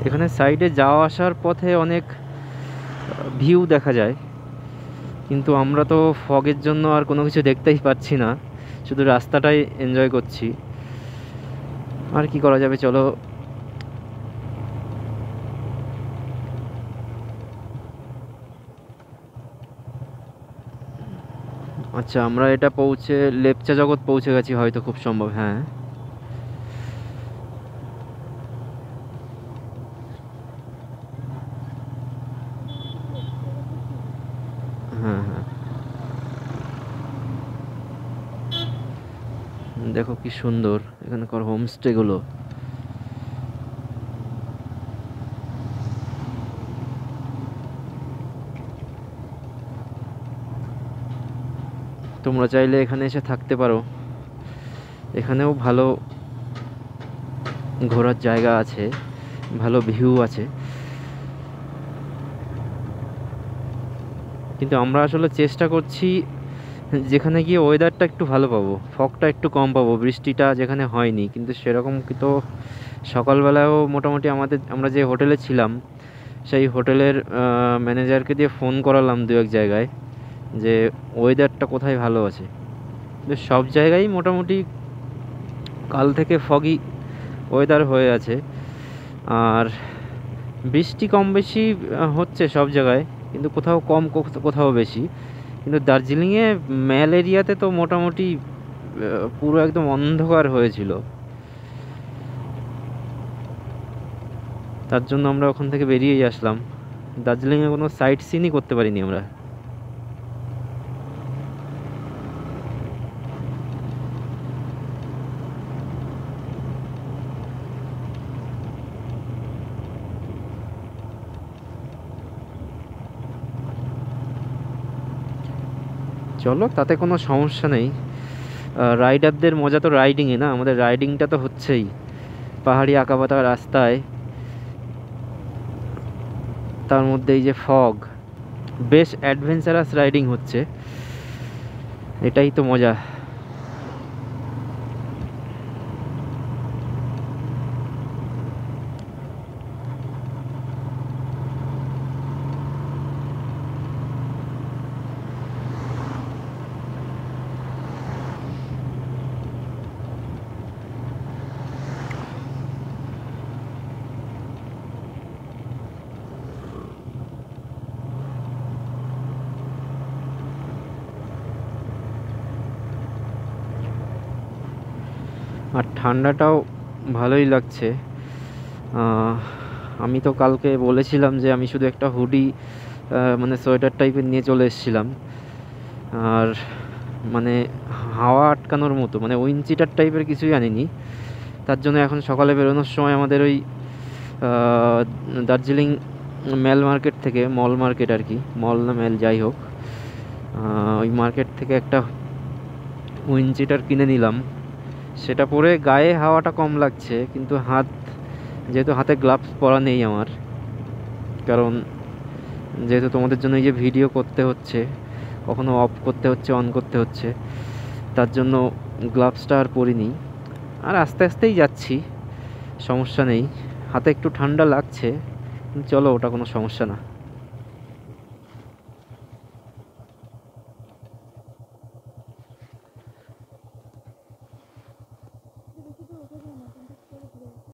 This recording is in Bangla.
এখানে সাইডে যাওয়া আসার পথে অনেক ভিউ দেখা যায়, কিন্তু আমরা তো ফগের জন্য আর কোনো কিছু দেখতেই পাচ্ছি না, শুধু রাস্তাটাই এনজয় করছি। আর কি করা যাবে, চলো। আচ্ছা, আমরা এটা পৌঁছে লেপচা জগৎ পৌঁছে গেছি হয়তো, খুব সম্ভব। হ্যাঁ হ্যাঁ হ্যাঁ, দেখো কি সুন্দর এখানকার হোমস্টেগুলো। তোমরা চাইলে এখানে এসে থাকতে পারো, এখানেও ভালো ঘোরার জায়গা আছে, ভালো ভিউ আছে। কিন্তু আমরা আসলে চেষ্টা করছি যেখানে গিয়ে ওয়েদারটা একটু ভালো পাবো, ফগটা একটু কম পাবো, বৃষ্টিটা যেখানে হয়নি। কিন্তু সেরকম কি তো সকালবেলাও মোটামুটি আমরা যে হোটেলে ছিলাম সেই হোটেলের ম্যানেজারকে দিয়ে ফোন করালাম দু এক জায়গায়, যে ওয়েদারটা কোথায় ভালো আছে। কিন্তু সব জায়গায় মোটামুটি কাল থেকে ফগি ওয়েদার হয়ে আছে। আর বৃষ্টি কম বেশি হচ্ছে সব জায়গায়, কিন্তু কোথাও কম কোথাও বেশি। কিন্তু দার্জিলিংয়ে ম্যাল এরিয়াতে তো মোটামুটি পুরো একদম অন্ধকার হয়েছিল, তার জন্য আমরা ওখান থেকে বেরিয়েই আসলাম। দার্জিলিংয়ে কোনো সাইট সিনই করতে পারিনি আমরা। চলো, তাতে কোনো সমস্যা নেই। রাইডারদের মজা তো রাইডিংয়ে না, আমাদের রাইডিংটা তো হচ্ছেই পাহাড়ি আঁকাবাঁকা রাস্তায়, তার মধ্যে এই যে ফগ, বেশ অ্যাডভেঞ্চারাস রাইডিং হচ্ছে, এটাই তো মজা। আর ঠান্ডাটাও ভালোই লাগছে। আমি তো কালকে বলেছিলাম যে আমি শুধু একটা হুডি, মানে সোয়েটার টাইপের নিয়ে চলে এসেছিলাম। আর মানে হাওয়া আটকানোর মতো মানে উইন্ড চিটার টাইপের কিছুই আনিনি। তার জন্য এখন সকালে বেরোনোর সময় আমাদের ওই দার্জিলিং মেল মার্কেট থেকে, মল মার্কেট আর কি, মল না মেল যাই হোক, ওই মার্কেট থেকে একটা উইন্ড চিটার কিনে নিলাম। সেটা পরে গায়ে হাওয়াটা কম লাগছে, কিন্তু যেহেতু হাতে গ্লাভস পরা নেই আমার, কারণ যেহেতু তোমাদের জন্য এই যে ভিডিও করতে হচ্ছে, কখনো অফ করতে হচ্ছে, অন করতে হচ্ছে, তার জন্য গ্লাভসটা আর পরিনি। আর আস্তে আস্তেই যাচ্ছি, সমস্যা নেই। হাতে একটু ঠান্ডা লাগছে, চলো, ওটা কোনো সমস্যা না।